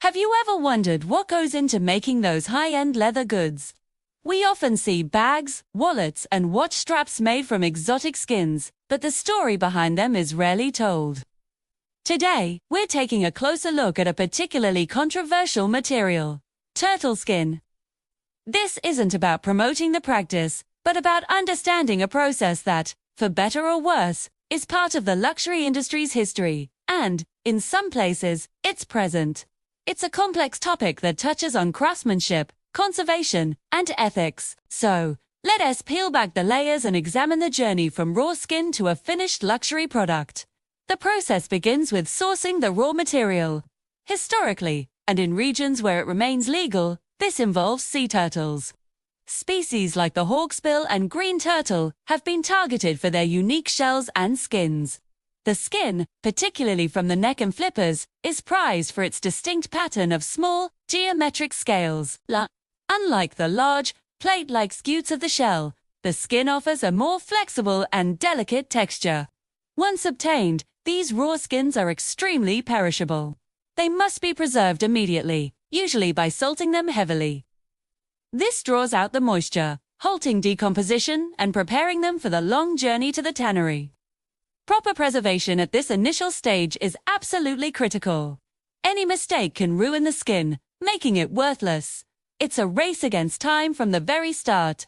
Have you ever wondered what goes into making those high-end leather goods? We often see bags, wallets, and watch straps made from exotic skins, but the story behind them is rarely told. Today, we're taking a closer look at a particularly controversial material: turtle skin. This isn't about promoting the practice, but about understanding a process that, for better or worse, is part of the luxury industry's history, and, in some places, its present. It's a complex topic that touches on craftsmanship, conservation, and ethics. So, let us peel back the layers and examine the journey from raw skin to a finished luxury product. The process begins with sourcing the raw material. Historically, and in regions where it remains legal, this involves sea turtles. Species like the hawksbill and green turtle have been targeted for their unique shells and skins. The skin, particularly from the neck and flippers, is prized for its distinct pattern of small, geometric scales. Unlike the large, plate-like scutes of the shell, the skin offers a more flexible and delicate texture. Once obtained, these raw skins are extremely perishable. They must be preserved immediately, usually by salting them heavily. This draws out the moisture, halting decomposition and preparing them for the long journey to the tannery. Proper preservation at this initial stage is absolutely critical. Any mistake can ruin the skin, making it worthless. It's a race against time from the very start.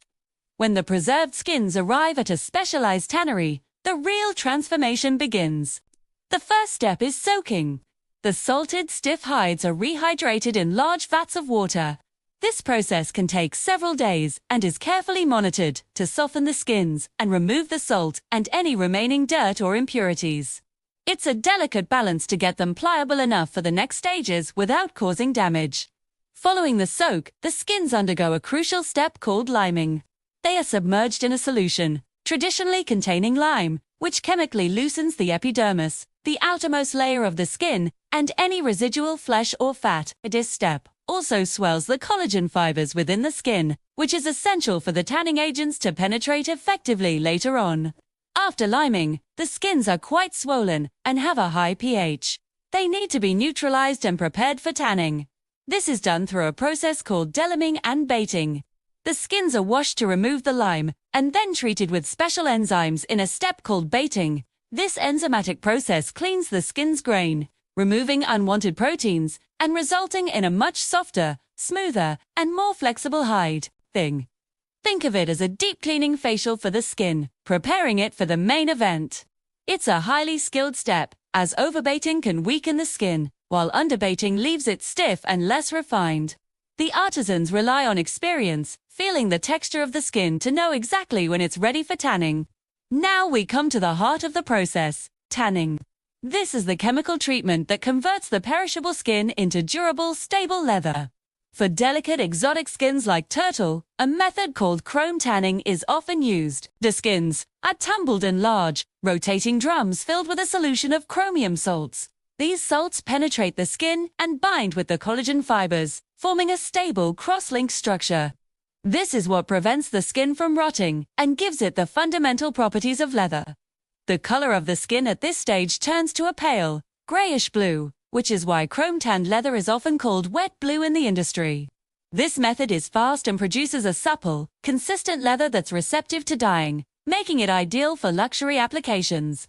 When the preserved skins arrive at a specialized tannery, the real transformation begins. The first step is soaking. The salted, stiff hides are rehydrated in large vats of water. This process can take several days and is carefully monitored to soften the skins and remove the salt and any remaining dirt or impurities. It's a delicate balance to get them pliable enough for the next stages without causing damage. Following the soak, the skins undergo a crucial step called liming. They are submerged in a solution, traditionally containing lime, which chemically loosens the epidermis, the outermost layer of the skin, and any residual flesh or fat. This step also swells the collagen fibers within the skin, which is essential for the tanning agents to penetrate effectively later on. After liming, the skins are quite swollen and have a high pH. They need to be neutralized and prepared for tanning. This is done through a process called deliming and baiting. The skins are washed to remove the lime, and then treated with special enzymes in a step called baiting. This enzymatic process cleans the skin's grain, removing unwanted proteins, and resulting in a much softer, smoother, and more flexible hide. Think of it as a deep cleaning facial for the skin, preparing it for the main event. It's a highly skilled step, as overbaiting can weaken the skin, while underbaiting leaves it stiff and less refined. The artisans rely on experience, feeling the texture of the skin to know exactly when it's ready for tanning. Now we come to the heart of the process: tanning. This is the chemical treatment that converts the perishable skin into durable, stable leather. For delicate, exotic skins like turtle, a method called chrome tanning is often used. The skins are tumbled in large, rotating drums filled with a solution of chromium salts. These salts penetrate the skin and bind with the collagen fibers, forming a stable cross-linked structure. This is what prevents the skin from rotting and gives it the fundamental properties of leather. The color of the skin at this stage turns to a pale, grayish blue, which is why chrome-tanned leather is often called wet blue in the industry. This method is fast and produces a supple, consistent leather that's receptive to dyeing, making it ideal for luxury applications.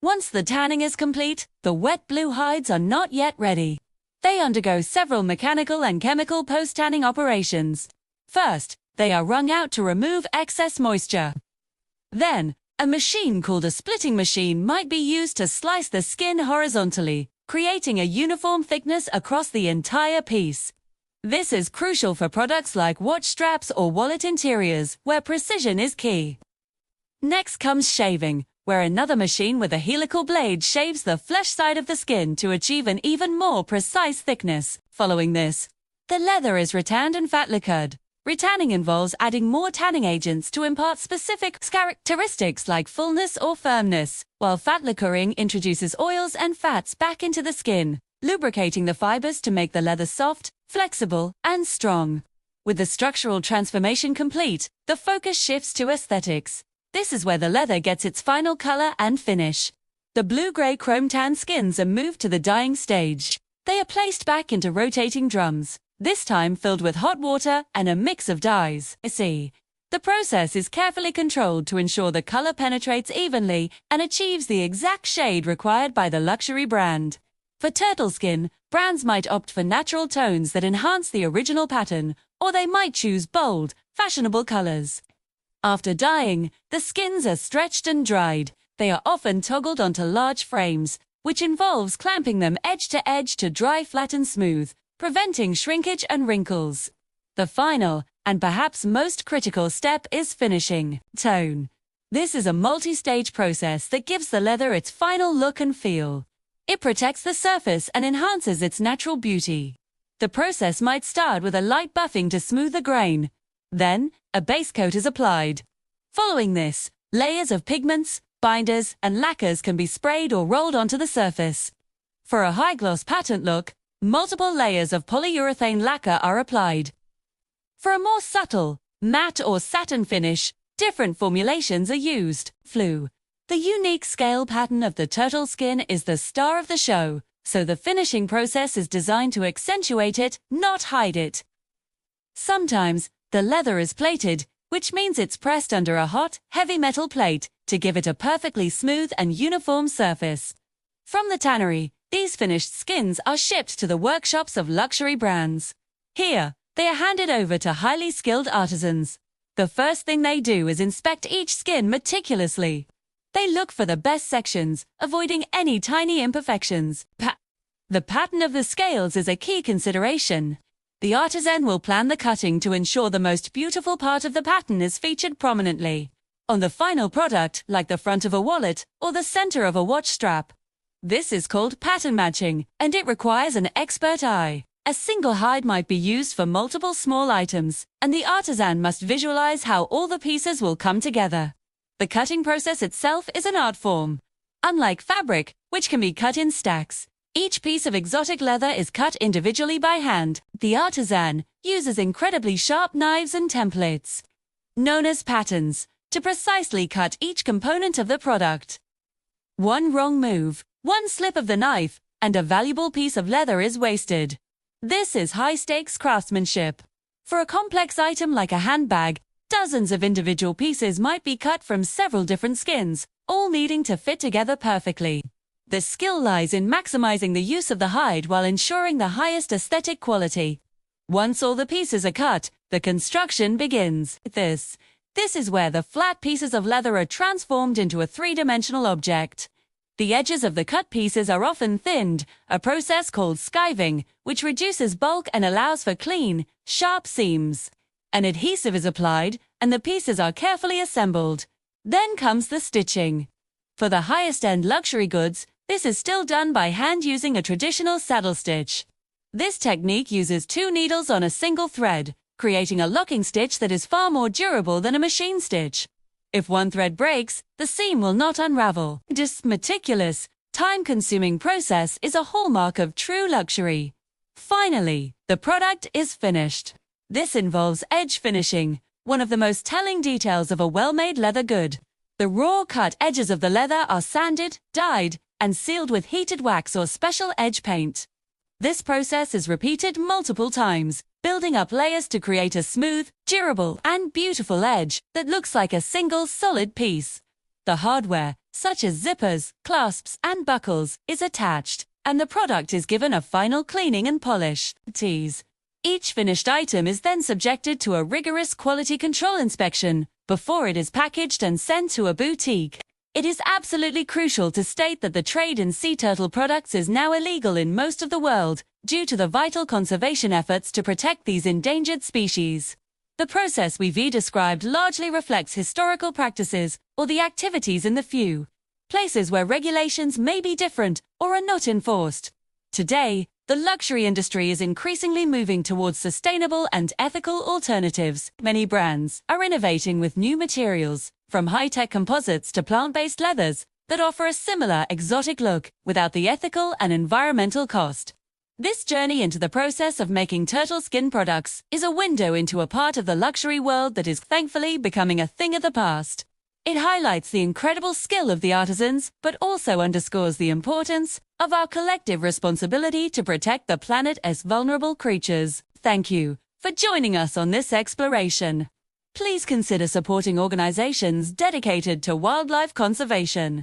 Once the tanning is complete, the wet blue hides are not yet ready. They undergo several mechanical and chemical post-tanning operations. First, they are wrung out to remove excess moisture. Then, a machine called a splitting machine might be used to slice the skin horizontally, creating a uniform thickness across the entire piece. This is crucial for products like watch straps or wallet interiors, where precision is key. Next comes shaving, where another machine with a helical blade shaves the flesh side of the skin to achieve an even more precise thickness. Following this, the leather is retanned and fat lacquered. Retanning involves adding more tanning agents to impart specific characteristics like fullness or firmness, while fat lacquering introduces oils and fats back into the skin, lubricating the fibers to make the leather soft, flexible, and strong. With the structural transformation complete, the focus shifts to aesthetics. This is where the leather gets its final color and finish. The blue-gray chrome tan skins are moved to the dyeing stage. They are placed back into rotating drums, this time filled with hot water and a mix of dyes. The process is carefully controlled to ensure the color penetrates evenly and achieves the exact shade required by the luxury brand. For turtle skin, brands might opt for natural tones that enhance the original pattern, or they might choose bold, fashionable colors. After dyeing, the skins are stretched and dried. They are often toggled onto large frames, which involves clamping them edge to edge to dry flat and smooth, preventing shrinkage and wrinkles. The final, and perhaps most critical step is finishing. Tone. This is a multi-stage process that gives the leather its final look and feel. It protects the surface and enhances its natural beauty. The process might start with a light buffing to smooth the grain. Then, a base coat is applied. Following this, layers of pigments, binders, and lacquers can be sprayed or rolled onto the surface. For a high-gloss patent look, multiple layers of polyurethane lacquer are applied. For a more subtle, matte or satin finish, different formulations are used. Flue. The unique scale pattern of the turtle skin is the star of the show, so the finishing process is designed to accentuate it, not hide it. Sometimes, the leather is plated, which means it's pressed under a hot, heavy metal plate to give it a perfectly smooth and uniform surface. From the tannery, these finished skins are shipped to the workshops of luxury brands. Here, they are handed over to highly skilled artisans. The first thing they do is inspect each skin meticulously. They look for the best sections, avoiding any tiny imperfections. The pattern of the scales is a key consideration. The artisan will plan the cutting to ensure the most beautiful part of the pattern is featured prominently on the final product, like the front of a wallet or the center of a watch strap. This is called pattern matching, and it requires an expert eye. A single hide might be used for multiple small items, and the artisan must visualize how all the pieces will come together. The cutting process itself is an art form. Unlike fabric, which can be cut in stacks, each piece of exotic leather is cut individually by hand. The artisan uses incredibly sharp knives and templates, known as patterns, to precisely cut each component of the product. One wrong move, one slip of the knife, and a valuable piece of leather is wasted. This is high-stakes craftsmanship. For a complex item like a handbag, dozens of individual pieces might be cut from several different skins, all needing to fit together perfectly. The skill lies in maximizing the use of the hide while ensuring the highest aesthetic quality. Once all the pieces are cut, the construction begins. This is where the flat pieces of leather are transformed into a three-dimensional object. The edges of the cut pieces are often thinned, a process called skiving, which reduces bulk and allows for clean, sharp seams. An adhesive is applied, and the pieces are carefully assembled. Then comes the stitching. For the highest-end luxury goods, this is still done by hand using a traditional saddle stitch. This technique uses 2 needles on a single thread, creating a locking stitch that is far more durable than a machine stitch. If one thread breaks, the seam will not unravel. This meticulous, time-consuming process is a hallmark of true luxury. Finally, the product is finished. This involves edge finishing, one of the most telling details of a well-made leather good. The raw cut edges of the leather are sanded, dyed, and sealed with heated wax or special edge paint. This process is repeated multiple times, building up layers to create a smooth, durable, and beautiful edge that looks like a single solid piece. The hardware, such as zippers, clasps, and buckles, is attached, and the product is given a final cleaning and polish. Each finished item is then subjected to a rigorous quality control inspection before it is packaged and sent to a boutique. It is absolutely crucial to state that the trade in sea turtle products is now illegal in most of the world due to the vital conservation efforts to protect these endangered species. The process we've described largely reflects historical practices or the activities in the few places where regulations may be different or are not enforced. Today, the luxury industry is increasingly moving towards sustainable and ethical alternatives. Many brands are innovating with new materials, from high-tech composites to plant-based leathers, that offer a similar exotic look without the ethical and environmental cost. This journey into the process of making turtle skin products is a window into a part of the luxury world that is thankfully becoming a thing of the past. It highlights the incredible skill of the artisans, but also underscores the importance of our collective responsibility to protect the planet as vulnerable creatures. Thank you for joining us on this exploration. Please consider supporting organizations dedicated to wildlife conservation.